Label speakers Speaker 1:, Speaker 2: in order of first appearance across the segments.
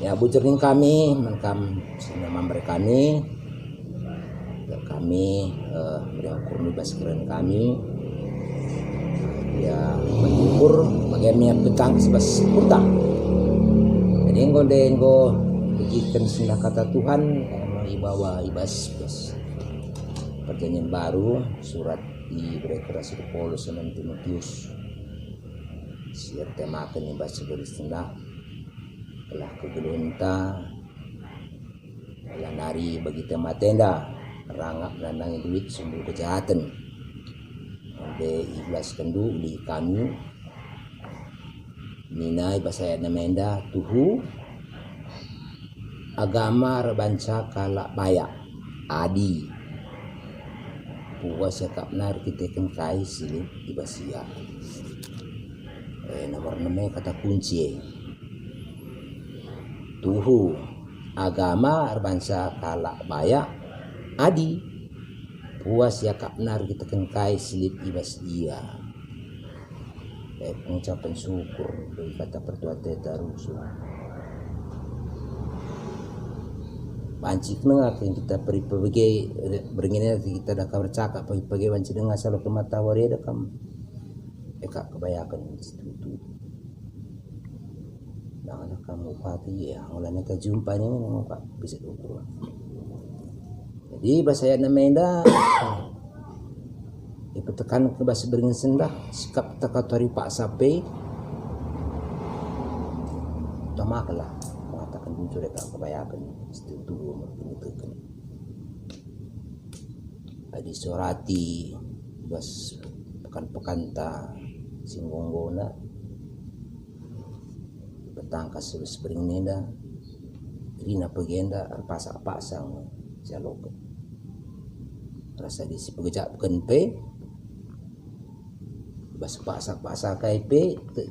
Speaker 1: Ya bujerning kami menkam sina member kami beriukur bebas keren kami ya mengukur bagaimana petang sebas putang. Jadi enggo begitu senda kata Tuhan emang ibawa ibas perjanjian baru surat di Rekerasi Paulus dan Timotius siar temakan ibas segera senda telah kegelunta telah nari bagi tema tenda rangap nandang duit sumber kejahatan de iblas kendu di kami ninai bahasa namenda tuhu agama rebanca kalak bayak adi puas yakap nar kita kenkai silip ibasia nomor 6 kata kunci tuhu agama rebanca kalak bayak adi puas yakap nar kita kenkai silip ibas dia pengucapan syukur dari kata pertua teta rusuh pancik nengah yang kita beri pebagai beringin kita dah kabar cakap pebagai pancik nengah selalu ke mata waria dah kam eka kebayakan itu nah anak kamu pati ya mulanya kita jumpanya memang pak bisa ukur. Jadi bahasa ayat namanya ipetekan ke bahasa beringin sendah sikap takatori pak sape utamakanlah mengatakan jujur ya kebayakan itu menentukan adi surati bas pekan-pekanta singgong-gona petangkas sebes beringin dah rina pegenda pasang-pasang sialoke rasa di si pegejak pe bas pasak-pasak KP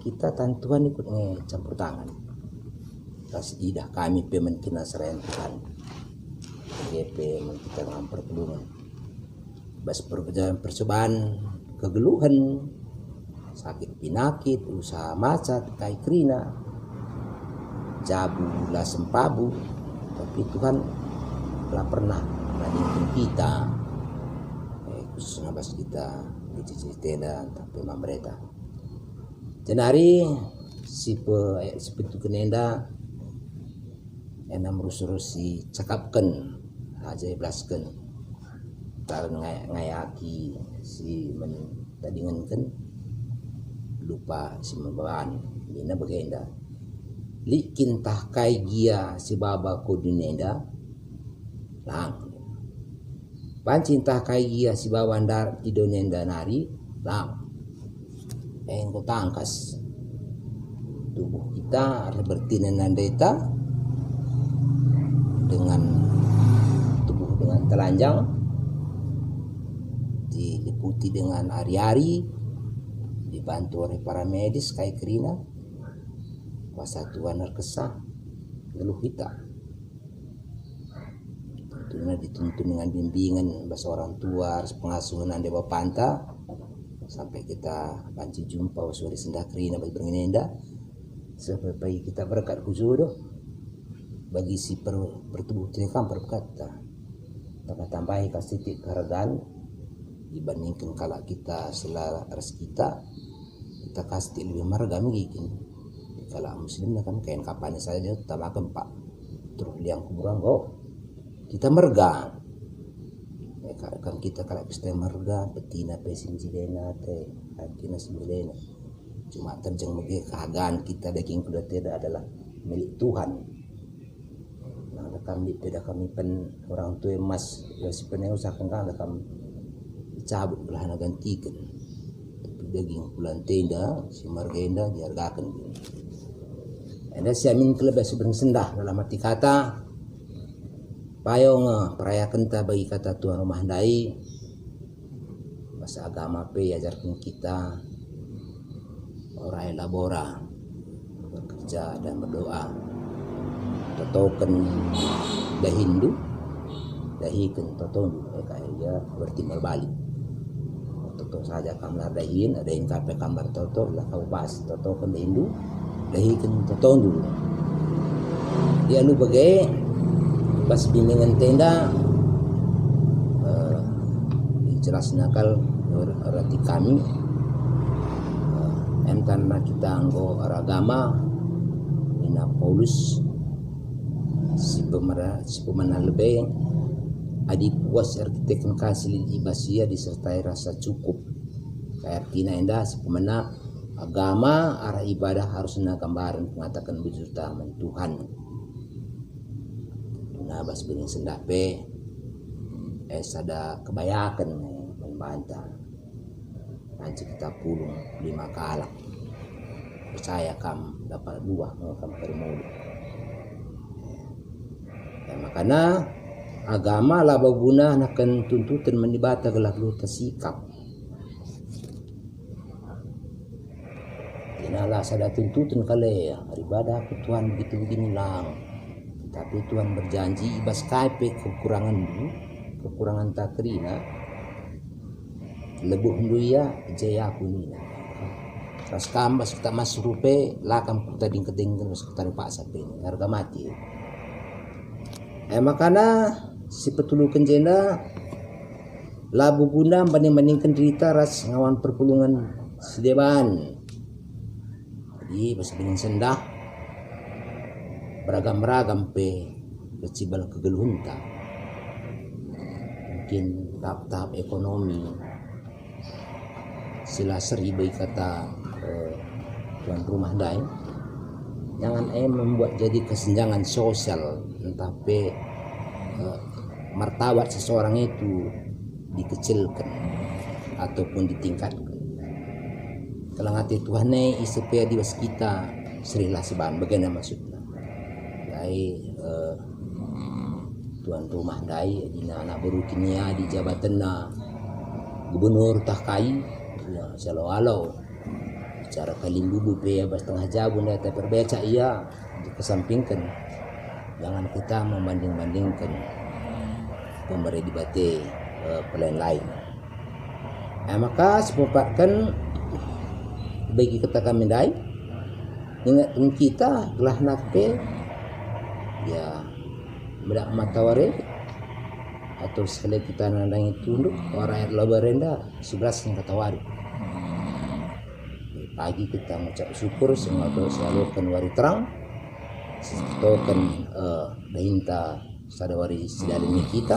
Speaker 1: kita tantuan ikut campur tangan tas idah kami pemen kena serayan Tuhan GP men kita ngampar kedungan bas percobaan kegeluhan sakit pinakit usaha macat kai krina jabu lah sempabu tapi Tuhan telah pernah menyingkir kita khususnya bas kita di tenda tapi mereka jenari seperti kenenda enam rusur si cakapkan aja iblaskan karena ngayaki si tadingankan lupa si membawaan dina bagenda likin tahkai gia si baba ko dinenda lang pancintah kai gia si bawandar tidonenda nari lang engko tangkas tubuh kita bertinan nandeta dengan tubuh dengan telanjang diliputi dengan ari-ari dibantu oleh para medis kai kerina kuasa Tuhan nerkesah geluh kita tentunya dituntun dengan bimbingan bahasa orang tua pengasuhan dewa panta sampai kita banci jumpa wasuri sendah kerina bagi beringinda supaya kita berkat kujudoh bagi si pertubuh tekam berkata tambahi kasih titik karagan dibandingkan kalau kita selaras kita kasih lebih marga mungkin kalau muslim kan kain kapan saja tambahkan pak terus liang kuburan kita merga kan kita kalau pesta merga betina pesin jilena teh antina sembilena cuma terjeng bagi kehagaan kita daging kuda tidak adalah milik Tuhan nah kami tidak kami pen orang tua emas ya si peneu usahakan kan kami dicabut belah gantikan tapi daging bulan tenda si margenda dihargakan ada siamin kelebih seberang sendah dalam arti kata payong perayakan ta bagi kata Tuhan rumah dai bahasa agama pe ajarkan kita orai labora bekerja dan berdoa totoken dah Hindu dahikan toton kaya bertimbal balik toto saja kamar dahin ada yang kape kamar toto lah kau pas totoken Hindu dahikan toton dulu dia lu bagai pas bimbingan tenda jelas nakal arti kami karena kita anggo agama ina Paulus si pemana lebih adi puas arkitek kasil ibasia disertai rasa cukup kayak artinya indah si pemana agama arah ibadah harus gambaran mengatakan berjuta Tuhan. Nah bas bining sendape ada kebayakan membantah nanti kita pulung 5 kalak percaya kam dapat 2 ngakam permulu ya, makanya agama lah baguna nakan tuntutan menibata gelak lu tersikap inalah sada tuntutan kali ya ibadah ke Tuhan begitu begini lang tapi Tuhan berjanji ibas kaipe kekurangan takrina lebuh duya jaya kunina ras kambas kita masuk rupe lakam kita ding-keding terus kita pak sapi harga mati makana si petulukan jenda labu guna banding-bandingkan cerita ras ngawan perpulungan sedeban jadi pas bikin sendah beragam-ragam pe kecibal kegeluhunta mungkin tahap-tahap ekonomi sila seribai kata tuan rumah dai jangan membuat jadi kesenjangan sosial tapi martabat seseorang itu dikecilkan ataupun ditingkatkan kalau ngati Tuhan isepia di was kita serilah seban bagaimana maksudnya dai tuan rumah dai dina anak berukinia di jabatan gubernur tahkai ya selalu cara kalimbubu pe ya setengah jabun data perbeca iya dikesampingkan jangan kita membanding-bandingkan pemberi dibate pelain lain maka sepopatkan bagi kita kami dai ingat kita telah nakpe ya bedak mataware atau sekali kita nandangi tunduk orang air labarenda 11 yang ketawari pagi kita mengucap syukur semua selalu kan wari terang token dahinta sadawari sidalini kita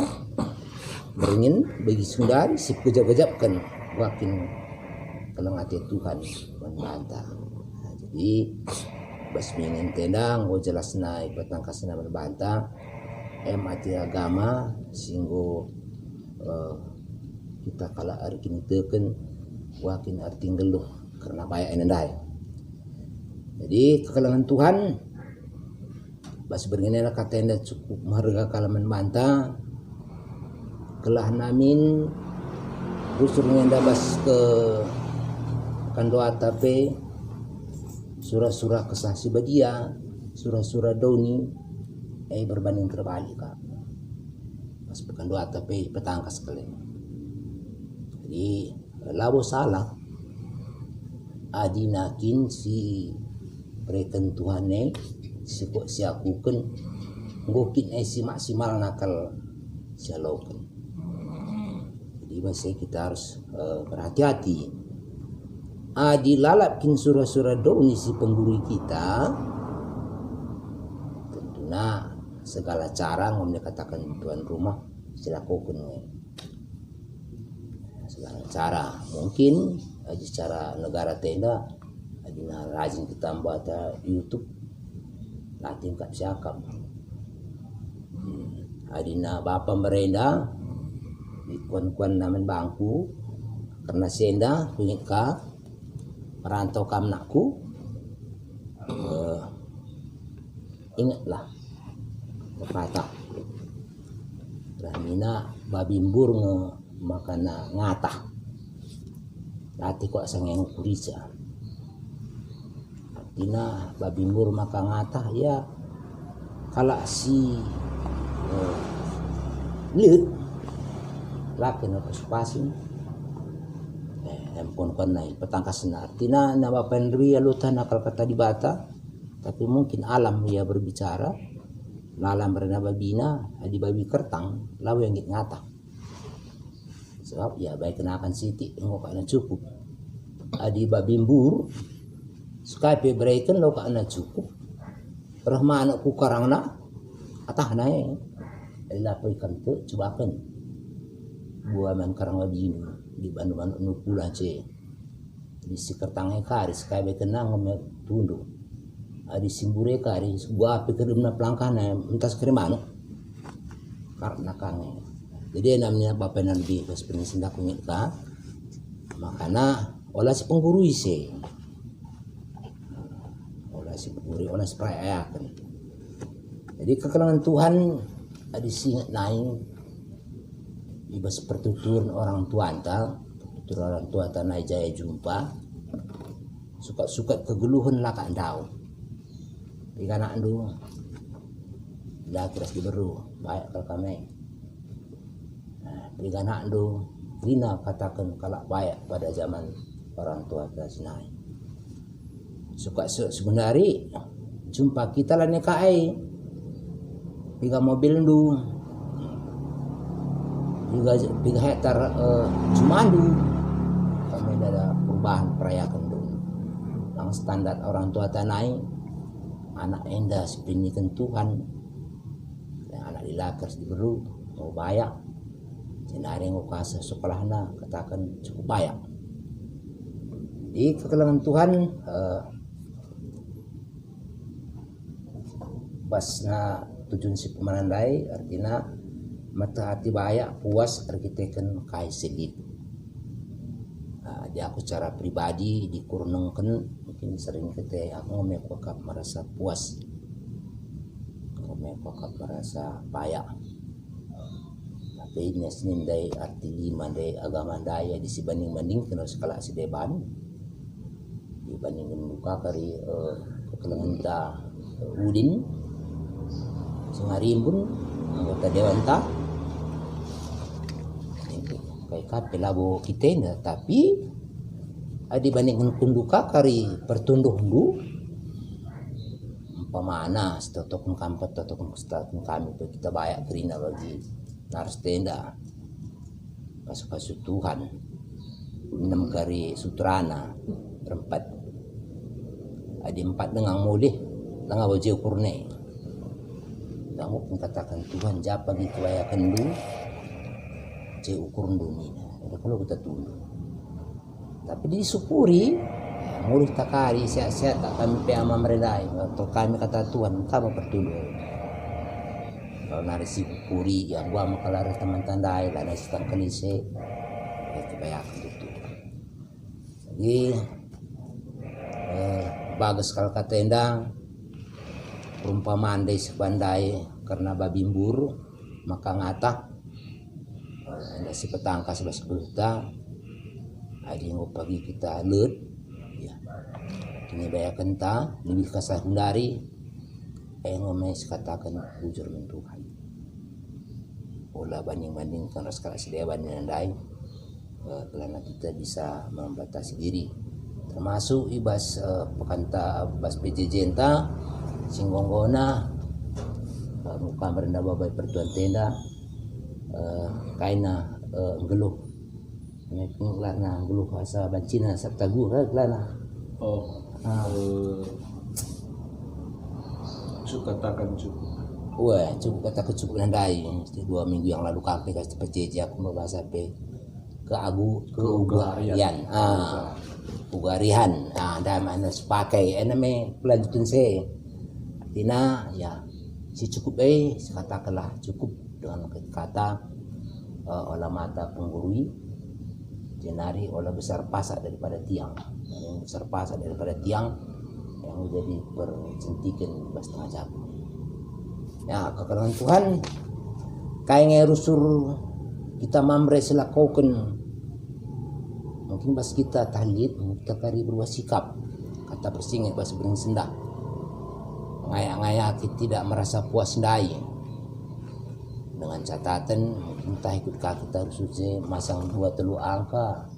Speaker 1: beringin bagi sundari si kejap-kejapkan wakin kelengati Tuhan membantah jadi bas mingin tendang go jelas naik petang kasana berbantah mati agama singgo kita kala arkin teken wakin arting geluh karena banyak enendai jadi kekalangan Tuhan bas beringinlah katenda cukup harga kalaman banta kelah namin busur ngenda bas ke kandoa tape surah-surah kesah badia surah-surah dauni berbanding terbalik kak pas pekan doa tapi petangkas kalian jadi lawo salah adinakin si preken Tuhane si kok siakukan ngokin si maksimal nakal sialokan jadi masih kita harus berhati-hati dilalapkin surah-surah dauni si pengguru kita tentunya segala cara ngomong katakan tuan rumah silakan segala cara mungkin secara negara tenda adina rajin kita buat YouTube latih kat siakam adina bapa merenda kuan-kuan namen bangku karena senda punya ka merantau kamnaku ingatlah pepatah ramina babimbur makana ngatah lati kok sangeng kurisa artinya babimbur maka ngatah ya kala si lit lakin paspasin empon kanai petangkas na artinya nama pendri alutan akal kata dibata tapi mungkin alam ia berbicara lalam berna babina adi babi kertang law yang ngata sebab ya baik kenakan siti ngok kana cukup adi babimbur Skype berikan lo kana cukup rahmana ku karangna atah nae ila ikan tu cobakan buah man karang babini di Bandung nu pula ce di sikertange kari Skype kenang ngome tundu adi simbure kari gua pikirna pelangkana entas kremano karena kange jadi namanya bapenan di pas pensindak kunyit ka makana olah si pengguru ise olah si pengguru olah si prayakan jadi kekelangan Tuhan adi singat naing ibas pertuturan orang tuanta pertuturan orang tuanta naik jaya jumpa suka-suka kegeluhan lah kak dau ikan andu dah keras diberu baik kalau kami ikan andu Rina katakan kalak baik pada zaman orang tua kita sinai suka sebenarnya jumpa kita lah nekai tiga mobil ndu tiga hektar cumandu kami ada perubahan perayaan dulu yang standar orang tua tanai anak enda sepinikan Tuhan yang anak dilakers diberu mau bayak jenari ngukasa sekolahna katakan cukup bayak di kekelangan Tuhan basna tujuan si pemanandai artinya mata hati bayak puas arkiteken kai sedit di aku secara pribadi dikurungkan mungkin sering kita aku ngomekokap merasa puas ngomekokap merasa bayak tapi ini senin day arti lima day agama daya disibanding-banding kena skala si deban dibandingkan buka kari kekelangan ta udin sengarimbun anggota dewan ta kayak kape labo kita ini tapi dibandingkan kunduka kari pertunduh du pemana setotokun kampet totokun setotokun kami kita bayak kerina bagi naras tenda kasu Tuhan 6 kari sutrana berempat ada 4 dengan mulih tengah wajah kurne kamu pun katakan Tuhan japa gitu bayakan du cek ukur dunia kalau kita tunduk tapi disyukuri mulih takari sehat-sehat tak kami peama meredai atau kami kata Tuhan kamu bertunduk kalau nari syukuri yang gua makalar teman tandai lah nasi tang kelise itu banyak itu jadi bagus kalau kata endang perumpamaan dari sebandai karena babimbur maka ngatah ada si petangka 11 juta ada yang pagi kita lut ya ini bayakan ta lebih kasar dari ngomes katakan bujur men Tuhan olah banding kan sekali sedia banding andai karena kita bisa membatasi diri termasuk ibas pekanta bas PJJ enta singgonggona muka merendah babai pertuan tenda kaina geluh ngelana geluh asa bancina sabta gura ngelana
Speaker 2: cukup katakan cukup
Speaker 1: wah cukup kata cukup nandai 2 minggu yang lalu kape kasih PJJ aku membahas apa keugarian ugarian dah mana sepakai ename pelanjutan saya artinya ya si cukup katakanlah cukup dengan kata olah mata penggurui jenari olah besar pasak daripada tiang yang besar pasak daripada tiang yang menjadi percentikan setengah jago ya kekarangan Tuhan kayak rusur kita mamre selakoken mungkin pas kita tahlid kita kari berubah sikap kata bersingit pas bering sendak ngayak-ngayak tidak merasa puas ndai dengan catatan entah ikut kaki kita harus masang 2-3 angka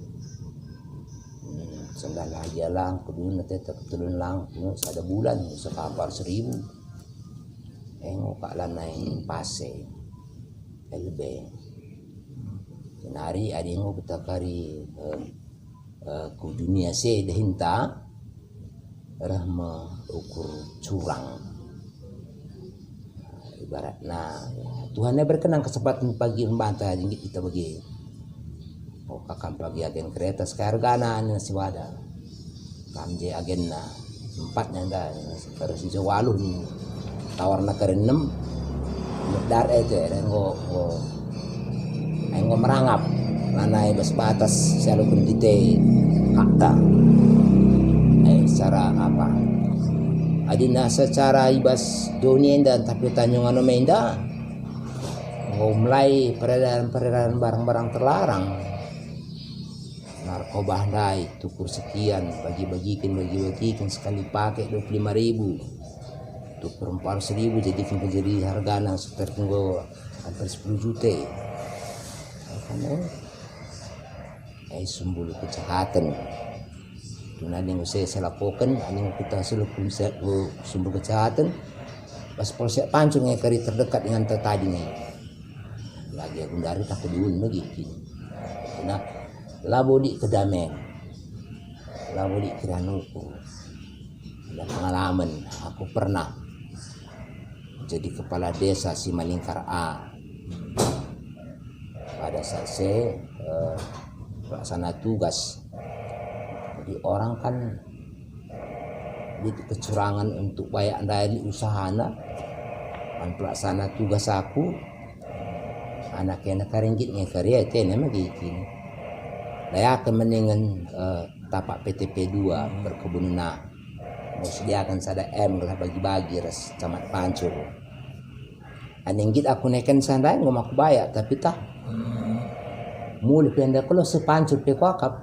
Speaker 1: sembilan lagi lang kedua nanti tertulun lang ada bulan sekapar 1000 Engo kalanay pase LB kinari adingo betakari ku dunia se dahinta rahma ukur curang ibaratna Tuhan berkenan kesempatan pagi membantah jingit kita bagi kakak pagi agen kereta sekargana nasi wada kamje agenna empatnya dah terus jawaluh tawar na karenem dar itu engo merangap nanai bas batas selalu kundite hakta secara apa adina secara ibas dunia dan tapi tanyungan menda mulai peredaran barang-barang terlarang narkoba handai tukur sekian bagi-bagikan sekali pakai 25.000 tukur 4.000 jadi hargana sekitar hampir 10 juta karena sumbul kejahatan tunan yang saya lakukan yang kita selalu sumber kejahatan pas polsek pancung yang kari terdekat dengan tadi nih lagi aku dari takut diun lagi nah labo di kedamen labo di kiranuku ada pengalaman aku pernah jadi kepala desa Simalingkar A pada saat saya pelaksana tugas. Jadi orang kan di kecurangan untuk bayar dari usahana kan pelaksana tugas aku anaknya karinggit karya itu nama gitu layak mendingan tapak PTP 2 berkebunan mau sediakan sada M lah bagi-bagi res camat pancur anenggit aku naikan sandai ngom aku bayar tapi tak mulai pindah kalau sepancur pe kuakap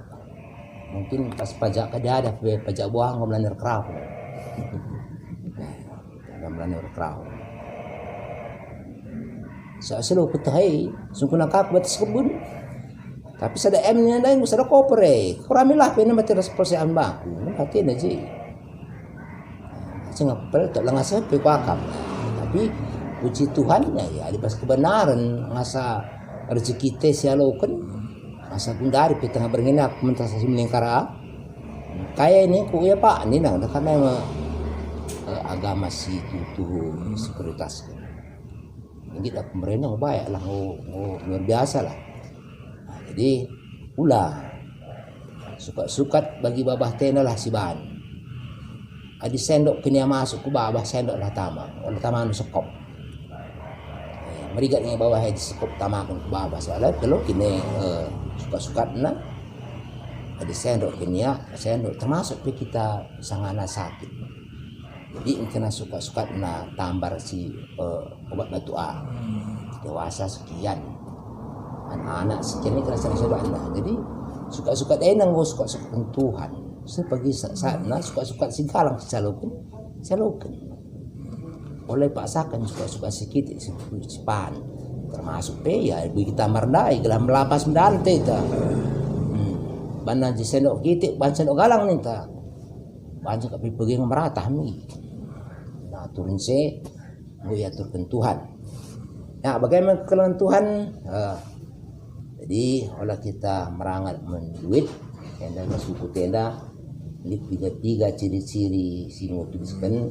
Speaker 1: mungkin pas pajak kada ada pajak buah ngom laner kerau ngom laner kerau saya selalu petahai sungguh nakak batas kebun tapi sada M nya ada yang sada koper kuramilah pe nama teras persian baku hati aja saya ngapel tak langas pe kuakap tapi puji Tuhannya ya di pas kebenaran ngasa rezeki teh sialokan ngasa kundari pe tengah bergenak mentas Simalingkar kayak ini ku ya Pak ini nang karena agama si itu sekuritas ini dah pemerintah baik lah luar biasa lah jadi ulah sukat bagi babah tena lah si bahan adi sendok kini masuk ke babah sendok lah tama anu sekop merigatnya bawah di sekop tamakan ke babah soalnya kalau kini suka-suka na adi sendok kini ya sendok termasuk pe kita sangana sakit jadi kena suka-suka na tambar si obat batu dewasa sekian anak-anak sekian ini kena sering nah jadi suka-suka enang suka-suka Tuhan sebagai saat suka-suka si galang calokan oleh paksakan suka-suka sikit sipan termasuk pe ya kita merdai gelam melapas mendante ta bana di sendok kitik ban sendok galang nih ta banyak tapi pergi meratah mi nah turun se gue aturkan Tuhan nah bagaimana kelan Tuhan jadi oleh kita merangat menduit tenda suku tenda ini tiga ciri-ciri singo tuliskan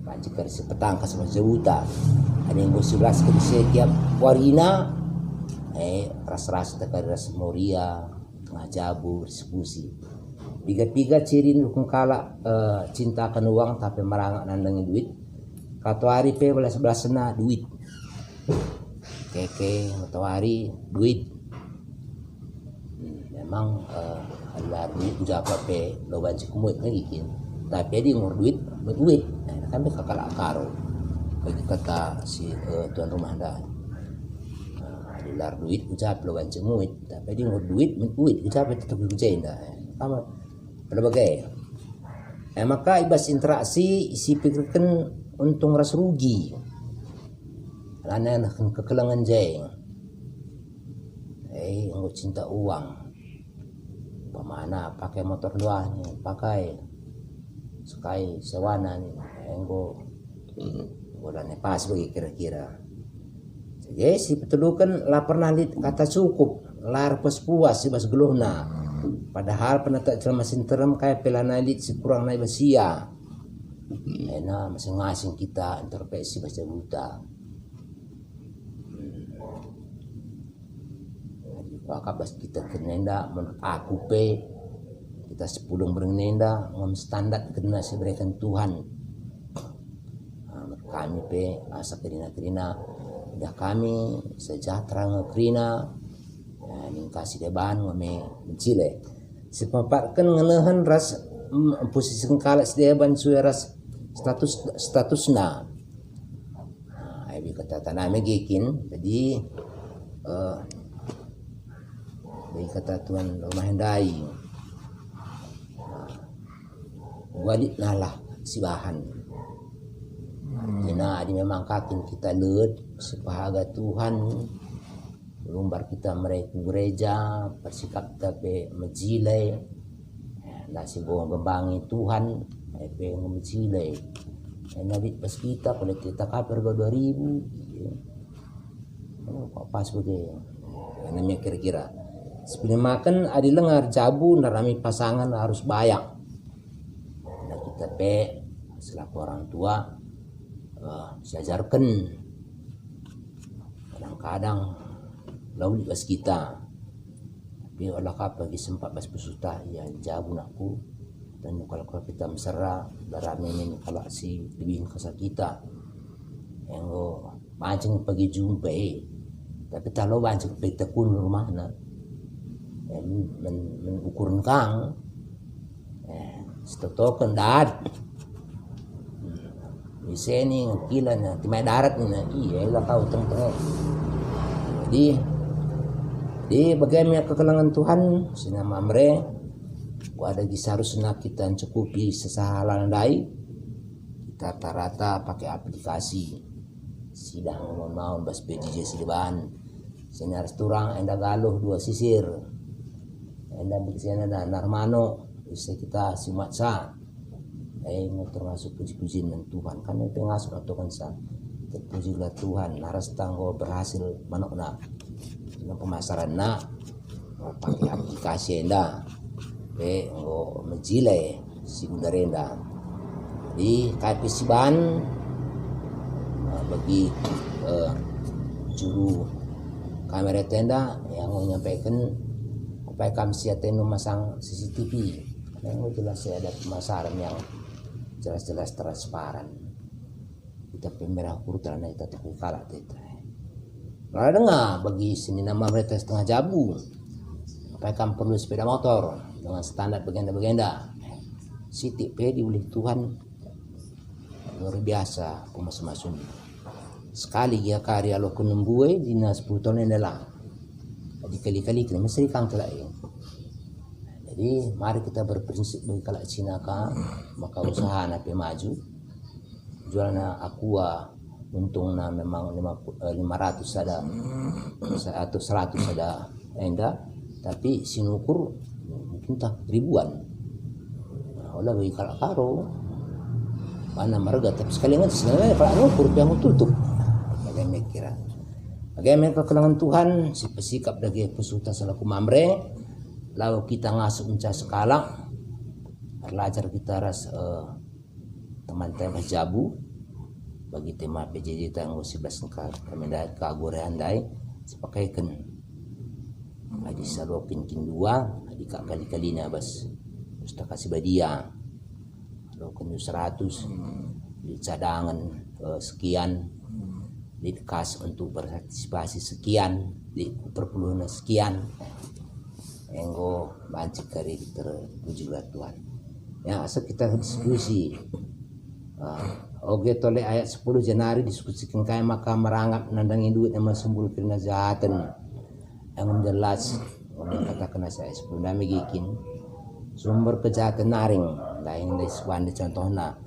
Speaker 1: pancikar sepetang kasih sejuta ada yang bersebelas ke setiap warina ras-ras tekar ras moria ngajabu diskusi tiga ciri nukung kala cinta akan uang tapi merangak nandangin duit katu hari pe belas sena duit keke atau hari duit memang ada duit udah apa pe lo banci kumut lagi kin tapi dia ngor duit kan mereka kalah karo bagi kata si tuan rumah dah lar duit ucap lo banci muit tapi dia ngor duit ucap tetap ujain dah sama berbagai maka ibas interaksi isi pikirkan untung ras rugi karena kekelangan jeng nggak cinta uang pemana pakai motor luahnya pakai sekali sewana nih enggo Bolanya pas bagi kira-kira. Jadi si petelukan lapar nalit kata cukup, lar pas puas si bas geluhna. Padahal pernah tak celama sinterem kayak pelanalit si kurang naik basia. Enak masing-masing kita interpretasi baca buta. Bas kita kenenda menurut aku kita sepulung bernenda ngom standar kena diberikan Tuhan. Menurut kami asa kerina udah kami sejahtera ngekrina ning kasih deban ngome mencile sepapatkan ngelehan ras posisi kengkala sedeban sueras statusna. Abi kata taname gikin jadi dari kata Tuhan rumah hendai wadit nalah si bahan artinya adi memang kakin kita led sepahaga Tuhan lumbar kita mereka gereja bersikap tapi mejilai nasi bawang gembangi Tuhan epe mejilai nabi pas kita kalau kita kaper 2000 kok pas begitu namanya kira-kira sebelum makan ada lengar jabu narami pasangan harus bayang. Nah kita selaku orang tua seajarkan kadang-kadang lalu bas kita tapi olah bagi sempat bas pesuta ya jabu nakku dan kalau kita mesra darahnya ini kalau si lebih kasar kita yang mancing pagi jumpa tapi kalau mancing pagi tekun rumah nak mengukur kang stotokan darat di sini ngekilan timai darat nih iya lah kau tengah jadi bagaimana kekelangan Tuhan sinama mere ada seharusnya kita cukupi sesahalan dai kita rata-rata pakai aplikasi sidang mau bas PJJ sideban sinar turang enda galuh 2 sisir enda biksana dan narmano bisa kita simak sa termasuk puji-puji dengan Tuhan kan itu ngasuk atau kan sa terpujilah Tuhan naras tanggo berhasil manokna dengan pemasaran na pakai aplikasi enda ngo mejile si undarenda di kapisiban bagi juru kamera tenda yang menyampaikan supaya kami siatin memasang CCTV yang jelas ada pemasaran yang jelas-jelas transparan kita pemerah urutan kita tak kalah kita ada nggak bagi sini nama mereka setengah jabu supaya kami perlu sepeda motor dengan standar bagenda-bagenda Siti diulih Tuhan luar biasa pemas-masun sekali dia karya lo kunembue dinas 10 tahun yang dalam jadi kali-kali kita mesti kang telah jadi mari kita berprinsip bagi kalak Cina maka usaha nape maju jualnya aqua untungnya memang 500 ada atau 100 ada enda tapi sinukur mungkin tak ribuan olah bagi kalak karo mana marga tapi sekali ngan sebenarnya kalau ngukur yang tutup bagaimana kira bagaimana kekelangan Tuhan si pesikap dari pesuta selaku mamre lalu kita ngasuh mencah sekala belajar kita ras teman-teman jabu bagi tema PJJ tanggal 11 kemendai kagorean dai sepakaikan adi salopin kin 2 adi kali-kalinya bas pustaka sibadia lo kan 100 di cadangan sekian di kas untuk berpartisipasi sekian di perpuluhan sekian enggo bancik kari terpujilah Tuhan ya asal kita diskusi oke tole ayat 10 Januari diskusikan kaya maka meranggap nandangin duit yang sembul kena jahatan yang jelas katakan saya 10 nami gikin sumber kejahatan naring lain dari sebuah contohnya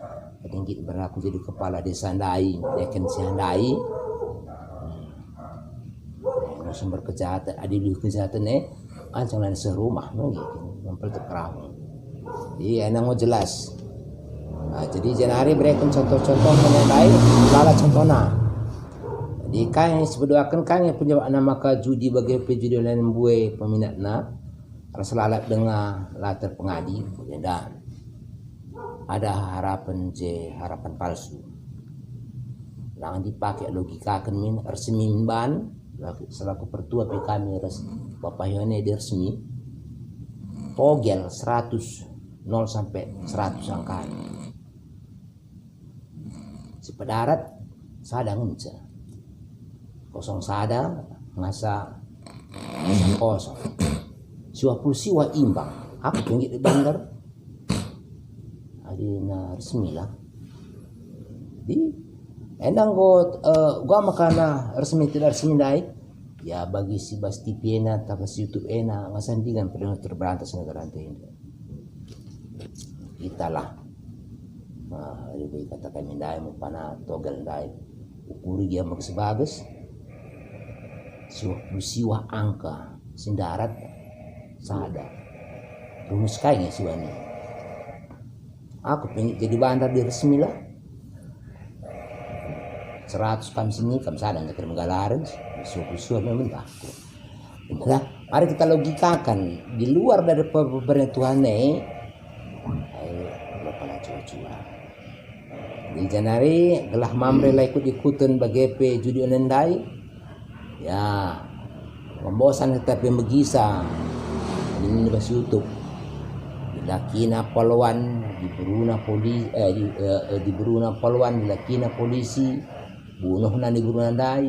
Speaker 1: ketinggi berlaku jadi kepala desa Handai yakin si Handai sumber kejahatan adil kejahatan ancang lain serumah gitu mampel terkerang jadi enak mau jelas Jadi jenari berikan contoh-contoh mengenai lala contohnya. Jadi kami sebeduakan kami punya nama ka judi bagi judi lain buai peminatna selalat dengan latar pengadi dan ada harapan palsu. Lang dipakai logika kan min resmi ban selaku pertua kami Bapak Yone resmi pogel 100 0 sampai 100 angka. Si pedarat sada ngunca kosong sada ngasa kosong siwa pulsiwa imbang aku tinggi di bandar adina resmi lah di endang gua makana resmi tidak resmi dai ya bagi si basti piena tapas YouTube ena ngasandingan pernah terberantas negara ini kita lah lebih kata kami dai mau pana togel dai ukuri dia magsebagas siwa angka sindarat sada rumus kayaknya siwani aku pengen jadi bandar di resmi lah 100 kami sini kami sada nggak termenggalaran suku memang aku nah, mari kita logikakan di luar dari pemerintahan cua-cua di Janari gelah mamre lah ikut-ikutan bagi judi online ya membosan tetapi megisa ini bahas YouTube dilakina polwan diberuna polisi diberuna polwan dilakina polisi bunuh na diberuna dai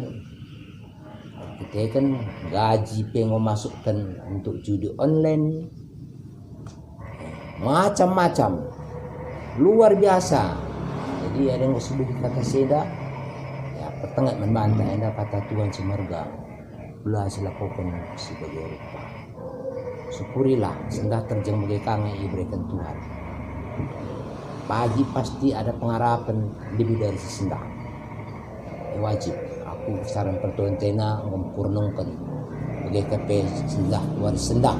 Speaker 1: kita kan gaji pengen masukkan untuk judi online macam-macam luar biasa. Jadi ada yang sebut kata seda ya pertengah membantah anda kata Tuhan semerga belah silakukan sebagai rupa syukurilah sendah terjang bagai kami diberikan Tuhan pagi pasti ada pengharapan lebih dari sesendah wajib aku saran pertuan tena mempurnungkan bagai KP sendah waris sendah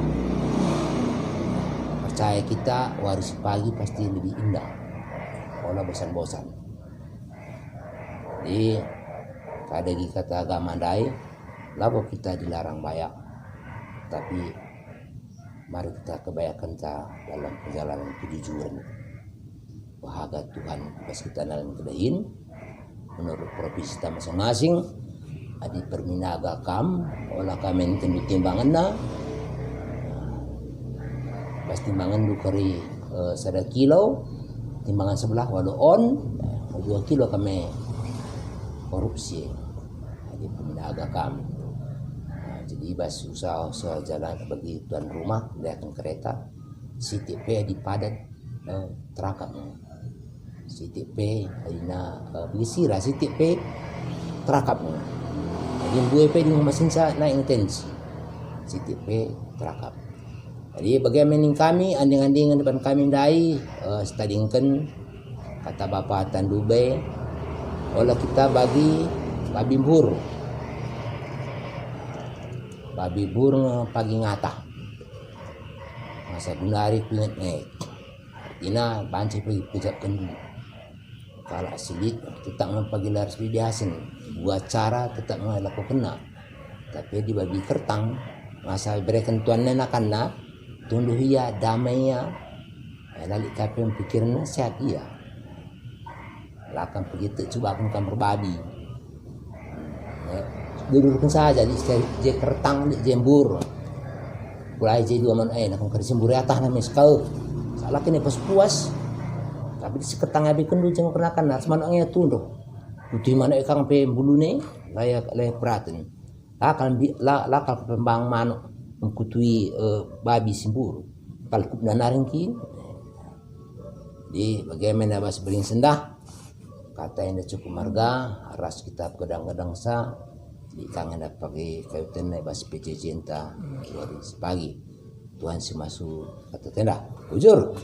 Speaker 1: percaya kita waris pagi pasti lebih indah olah bosan-bosan. Jadi kadang kata agama dai, lalu kita dilarang banyak, tapi mari kita kebayakan kita dalam perjalanan kejujuran. Bahagia Tuhan pas kita dalam kedahin, menurut profesi kita masing-masing, adi perminaga kam, olah kami tentu timbangan na, pas timbangan dukari 1 kilo. Timbangan sebelah walau on 2 kilo kami korupsi jadi peminaga kami jadi bas usaha jalan bagi tuan rumah datang kereta CTP di padat terakap CTP ina begisira CTP terakap jadi buepe di mesin sa naik intensi CTP terakap. Jadi bagaimana kami anding-andingan depan kami dai stadingkan kata Bapak Tan Dubai olah kita bagi babi bur pagi ngata masa gunari kulit artinya banci pergi pejapkan dulu kalau asilit tetap pagi laras biasin buat cara tetap melakukan kena tapi di babi kertang masa berikan tuan nenakan na tunduh ia damai ya lalu kapan pikirnya sehat iya lakan begitu coba akan berbabi dudukkan saja di kertang di jembur mulai jadi dua man nak kerja jembur atas nama sekau salah kini pas puas tapi di seketang habis kan dulu jangan kenakan nas manangnya tunduh putih mana ikan pe bulu ni layak perhatian lakal pembang manuk mengkutui babi simbur kalau kup naringkin di bagaimana bahasa beling sendah kata yang cukup marga ras kita kadang-kadang sa di tangan pakai kayu naik bahasa PC cinta dari pagi Tuhan si masuk kata tenda ujur